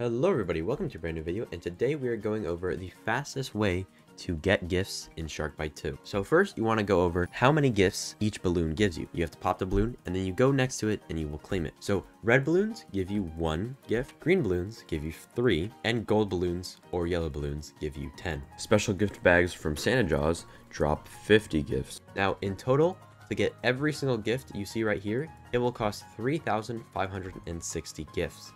Hello everybody, welcome to a brand new video, and today we are going over the fastest way to get gifts in SharkBite 2. So first, you want to go over how many gifts each balloon gives you. You have to pop the balloon, and then you go next to it, and you will claim it. So red balloons give you 1 gift, green balloons give you 3, and gold balloons or yellow balloons give you 10. Special gift bags from Santa Jaws drop 50 gifts. Now in total, to get every single gift you see right here, it will cost 3,560 gifts.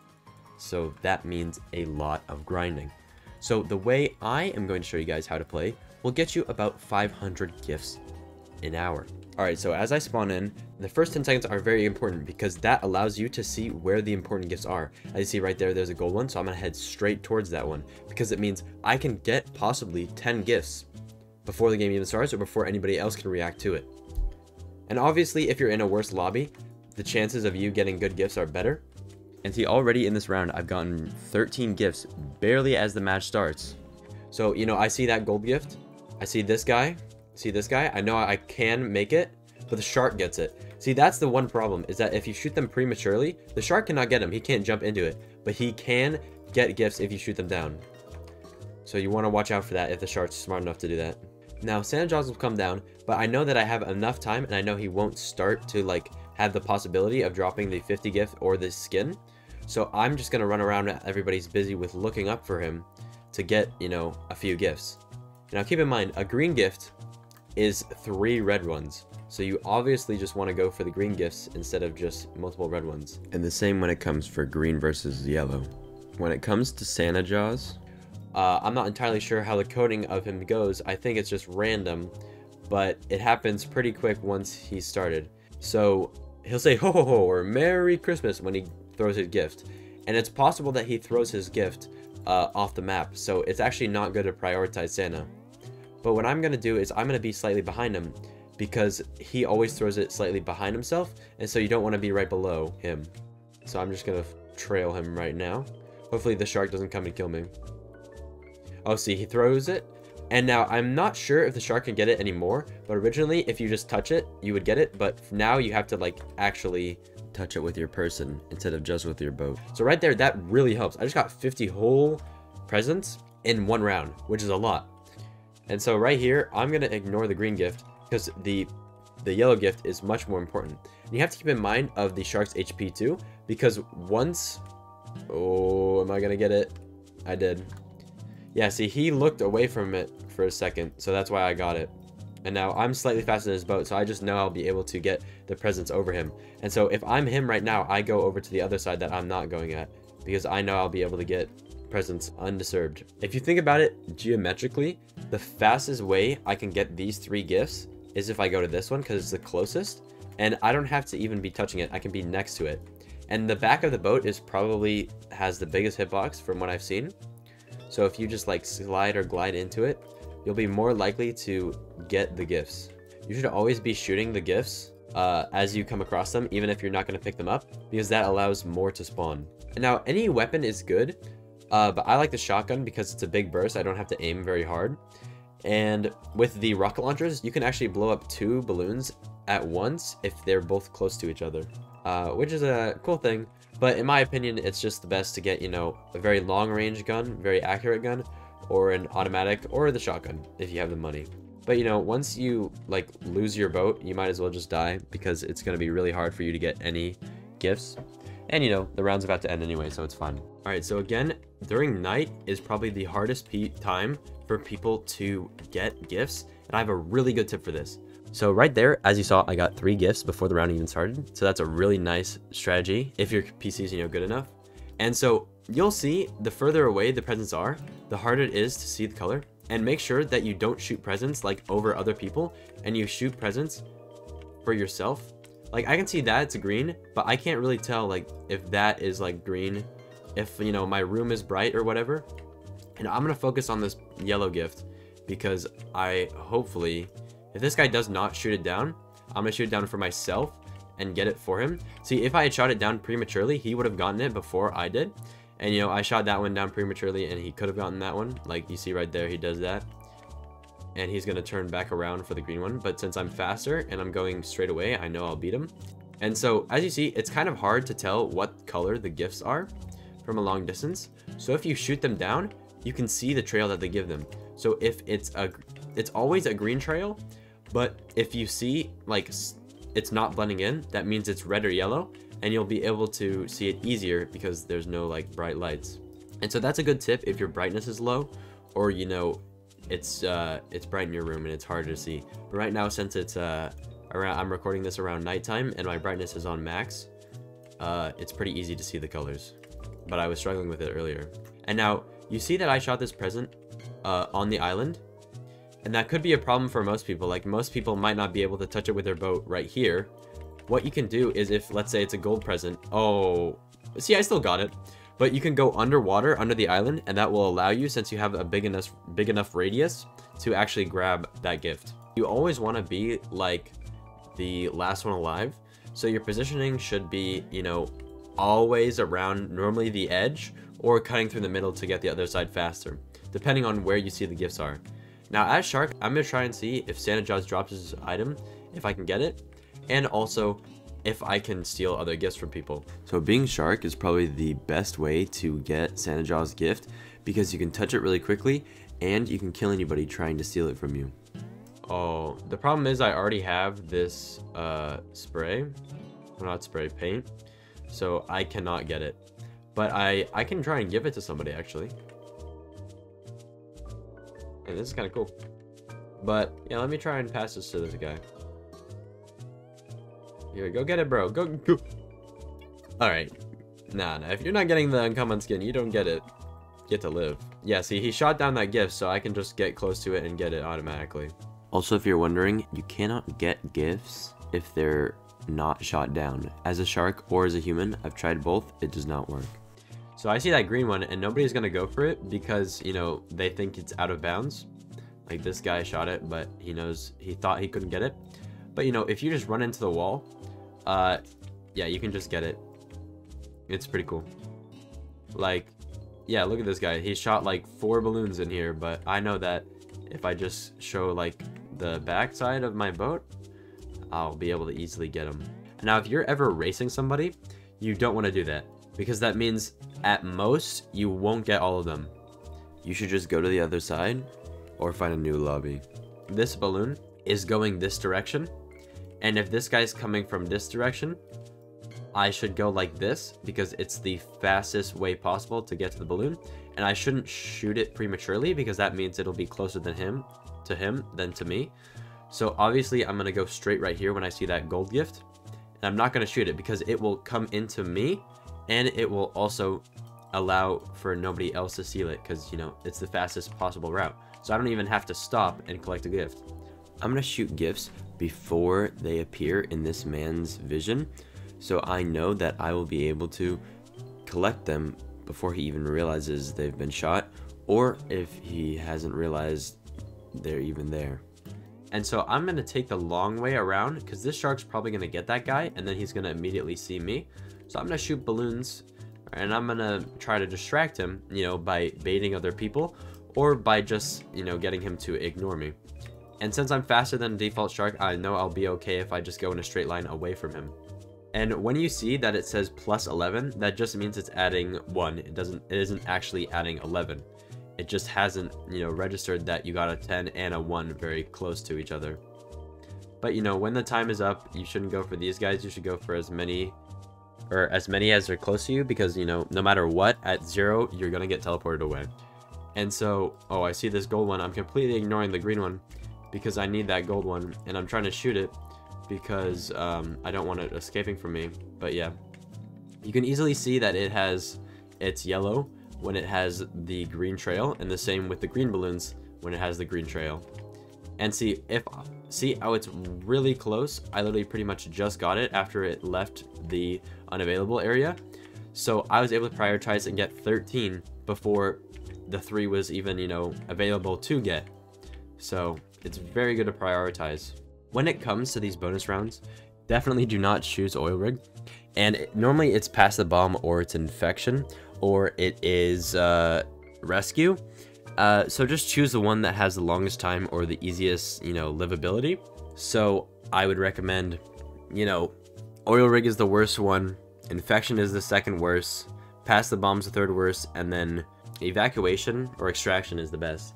So that means a lot of grinding. So the way I am going to show you guys how to play will get you about 500 gifts an hour. Alright, so as I spawn in, the first 10 seconds are very important because that allows you to see where the important gifts are. As you see right there, there's a gold one, so I'm going to head straight towards that one because it means I can get possibly 10 gifts before the game even starts or before anybody else can react to it. And obviously, if you're in a worse lobby, the chances of you getting good gifts are better. And see, already in this round, I've gotten 13 gifts barely as the match starts. So, you know, I see that gold gift. I see this guy. See this guy? I know I can make it, but the shark gets it. See, that's the one problem, is that if you shoot them prematurely, the shark cannot get him. He can't jump into it, but he can get gifts if you shoot them down. So you want to watch out for that if the shark's smart enough to do that. Now, Santa Jaws will come down, but I know that I have enough time, and I know he won't start to, like, have the possibility of dropping the 50 gift or the skin. So I'm just going to run around while everybody's busy with looking up for him to get, you know, a few gifts. Now keep in mind, a green gift is 3 red ones. So you obviously just want to go for the green gifts instead of just multiple red ones. And the same when it comes for green versus yellow. When it comes to Santa Jaws, I'm not entirely sure how the coding of him goes. I think it's just random, but it happens pretty quick once he's started. So he'll say ho ho ho or Merry Christmas when he throws his gift, and it's possible that he throws his gift off the map, so it's actually not good to prioritize Santa. But what I'm gonna do is I'm gonna be slightly behind him because he always throws it slightly behind himself, and so you don't want to be right below him. So I'm just gonna trail him right now. Hopefully the shark doesn't come and kill me. Oh, see, he throws it, and now I'm not sure if the shark can get it anymore, but originally if you just touch it you would get it, but now you have to like actually touch it with your person instead of just with your boat. So right there, that really helps. I just got 50 whole presents in 1 round, which is a lot. And so right here, I'm gonna ignore the green gift because the yellow gift is much more important. And you have to keep in mind of the shark's HP too, because once, oh, am I gonna get it? I did. Yeah, see, he looked away from it for a second, so that's why I got it. And now I'm slightly faster than his boat, so I just know I'll be able to get the presents over him. And so if I'm him right now, I go over to the other side that I'm not going at, because I know I'll be able to get presents undisturbed. If you think about it geometrically, the fastest way I can get these 3 gifts is if I go to this one, because it's the closest, and I don't have to even be touching it. I can be next to it. And the back of the boat is probably has the biggest hitbox from what I've seen. So if you just like slide or glide into it, you'll be more likely to get the gifts. You should always be shooting the gifts as you come across them, even if you're not going to pick them up, because that allows more to spawn. And now any weapon is good, but I like the shotgun because it's a big burst. I don't have to aim very hard. And with the rocket launchers, you can actually blow up 2 balloons at once if they're both close to each other, which is a cool thing. But in my opinion, it's just the best to get, you know, a very long range gun, very accurate gun, or an automatic, or the shotgun if you have the money. But you know, once you like lose your boat, you might as well just die because it's going to be really hard for you to get any gifts. And you know, the round's about to end anyway, so it's fun. Alright, so again, during night is probably the hardest time for people to get gifts, and I have a really good tip for this. So right there, as you saw, I got 3 gifts before the round even started, so that's a really nice strategy if your PC is, you know, good enough. And so you'll see the further away the presents are, the harder it is to see the color. And make sure that you don't shoot presents like over other people, and you shoot presents for yourself. Like I can see that it's a green, but I can't really tell like if that is like green, if you know my room is bright or whatever. And I'm gonna focus on this yellow gift because I hopefully, if this guy does not shoot it down, I'm gonna shoot it down for myself and get it for him. See, if I had shot it down prematurely, he would have gotten it before I did. And you know, I shot that one down prematurely and he could have gotten that one. Like you see right there, he does that. And he's gonna turn back around for the green one. But since I'm faster and I'm going straight away, I know I'll beat him. And so as you see, it's kind of hard to tell what color the gifts are from a long distance. So if you shoot them down, you can see the trail that they give them. So if it's always a green trail, but if you see like it's not blending in, that means it's red or yellow, and you'll be able to see it easier because there's no like bright lights. And so that's a good tip if your brightness is low, or you know it's bright in your room and it's hard to see. But right now, since it's I'm recording this around nighttime and my brightness is on max, it's pretty easy to see the colors, but I was struggling with it earlier. And now you see that I shot this present on the island, and that could be a problem for most people. Like, most people might not be able to touch it with their boat right here. What you can do is, if let's say it's a gold present, oh, see, I still got it, but you can go underwater under the island, and that will allow you, since you have a big enough radius, to actually grab that gift. You always want to be like the last one alive, so your positioning should be, you know, always around normally the edge, or cutting through the middle to get the other side faster, depending on where you see the gifts are. Now, as Shark, I'm gonna try and see if Santa Jaws drops his item, if I can get it, and also if I can steal other gifts from people. So being Shark is probably the best way to get Santa Jaws' gift, because you can touch it really quickly and you can kill anybody trying to steal it from you. Oh, the problem is I already have this spray, well, not spray, paint, so I cannot get it. But I can try and give it to somebody, actually. Hey, this is kind of cool. But yeah, let me try and pass this to this guy. Here, go get it, bro. Go. Alright. Nah, if you're not getting the uncommon skin, you don't get it. Get to live. Yeah, see, he shot down that gift, so I can just get close to it and get it automatically. Also, if you're wondering, you cannot get gifts if they're not shot down. As a shark or as a human, I've tried both. It does not work. So I see that green one, and nobody's gonna go for it because, you know, they think it's out of bounds. Like, this guy shot it, but he thought he couldn't get it. But, you know, if you just run into the wall, yeah, you can just get it. It's pretty cool. Like, yeah, look at this guy. He shot like 4 balloons in here, but I know that if I just show like the back side of my boat, I'll be able to easily get him. Now, if you're ever racing somebody, you don't want to do that, because that means at most you won't get all of them. You should just go to the other side or find a new lobby. This balloon is going this direction, and if this guy's coming from this direction, I should go like this, because it's the fastest way possible to get to the balloon, and I shouldn't shoot it prematurely, because that means it'll be closer than him than to me. So obviously I'm gonna go straight right here when I see that gold gift, and I'm not gonna shoot it because it will come into me, and it will also allow for nobody else to steal it, because, you know, it's the fastest possible route. So I don't even have to stop and collect a gift. I'm gonna shoot gifts before they appear in this man's vision, so I know that I will be able to collect them before he even realizes they've been shot, or if he hasn't realized they're even there. And so I'm going to take the long way around, because this shark's probably going to get that guy, and then he's going to immediately see me. So I'm going to shoot balloons, and I'm going to try to distract him, you know, by baiting other people, or by just, you know, getting him to ignore me. And since I'm faster than a default shark, I know I'll be okay if I just go in a straight line away from him. And when you see that it says plus 11, that just means it's adding 1. It isn't actually adding 11. It just hasn't, you know, registered that you got a 10 and a 1 very close to each other. But, you know, when the time is up, you shouldn't go for these guys. You should go for as many as are close to you, because, you know, no matter what, at 0, you're going to get teleported away. And so, oh, I see this gold one. I'm completely ignoring the green one because I need that gold one, and I'm trying to shoot it because I don't want it escaping from me. But yeah, you can easily see that it's yellow when it has the green trail, and the same with the green balloons when it has the green trail. And see how it's really close. I literally pretty much just got it after it left the unavailable area, so I was able to prioritize and get 13 before the 3 was even, you know, available to get. So it's very good to prioritize. When it comes to these bonus rounds, definitely do not choose oil rig. And normally it's pass the bomb, or it's infection, or it is rescue. So just choose the one that has the longest time or the easiest, you know, livability. So I would recommend, you know, oil rig is the worst one, infection is the second worst, Pass the bomb's the third worst, and then evacuation or extraction is the best.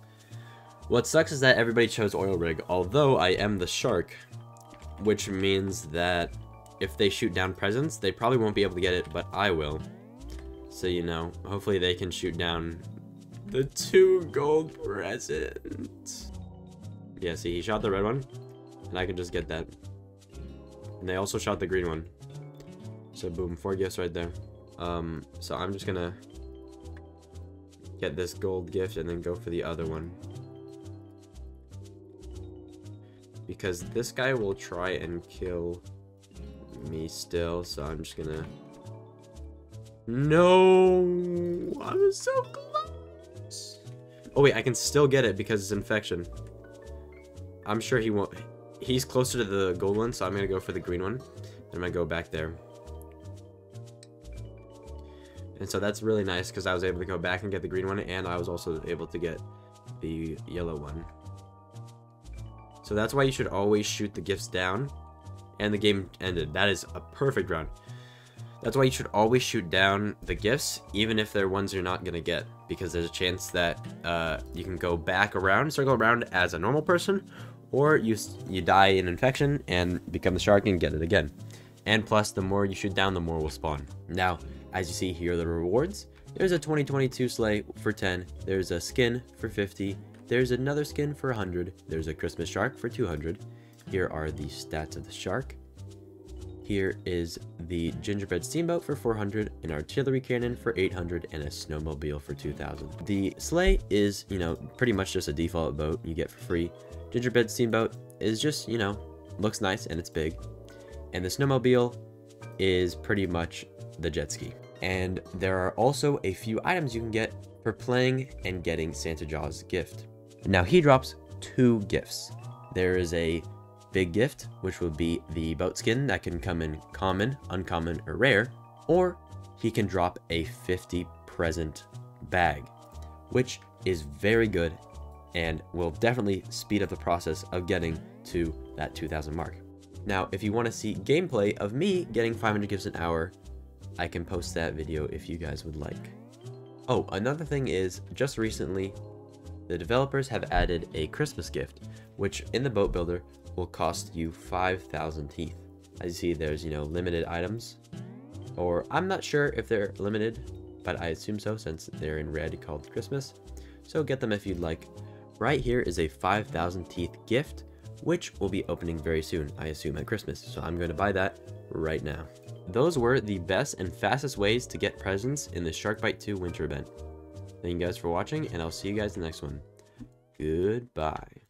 What sucks is that everybody chose oil rig, although I am the shark, which means that if they shoot down presents, they probably won't be able to get it, but I will. So, you know, hopefully they can shoot down the 2 gold presents. Yeah, see, he shot the red one, and I can just get that. And they also shot the green one. So boom, 4 gifts right there. So I'm just gonna get this gold gift and then go for the other one. Because this guy will try and kill me still, so I'm just gonna... No! I was so close! Oh wait, I can still get it because it's infection. I'm sure he won't... He's closer to the gold one, so I'm gonna go for the green one. I'm gonna go back there. And so that's really nice because I was able to go back and get the green one, and I was also able to get the yellow one. So that's why you should always shoot the gifts down. And the game ended. That is a perfect round. That's why you should always shoot down the gifts, even if they're ones you're not going to get. Because there's a chance that you can go back around, circle around as a normal person, or you die in infection and become the shark and get it again. And plus, the more you shoot down, the more will spawn. Now, as you see, here are the rewards. There's a 2022 sleigh for 10. There's a skin for 50. There's another skin for 100. There's a Christmas shark for 200. Here are the stats of the shark. Here is the gingerbread steamboat for 400, an artillery cannon for 800, and a snowmobile for 2000. The sleigh is, you know, pretty much just a default boat you get for free. Gingerbread steamboat is just, you know, looks nice and it's big. And the snowmobile is pretty much the jet ski. And there are also a few items you can get for playing and getting Santa Claus' gift. Now he drops 2 gifts. There is a big gift, which will be the boat skin that can come in common, uncommon, or rare, or he can drop a 50 present bag, which is very good and will definitely speed up the process of getting to that 2,000 mark. Now, if you want to see gameplay of me getting 500 gifts an hour, I can post that video if you guys would like. Oh, another thing is, just recently, the developers have added a Christmas gift, which in the boat builder will cost you 5,000 teeth. As you see, there's, you know, limited items, or I'm not sure if they're limited, but I assume so since they're in red called Christmas. So get them if you'd like. Right here is a 5,000 teeth gift, which will be opening very soon, I assume at Christmas. So I'm going to buy that right now. Those were the best and fastest ways to get presents in the SharkBite 2 winter event. Thank you guys for watching, and I'll see you guys in the next one. Goodbye.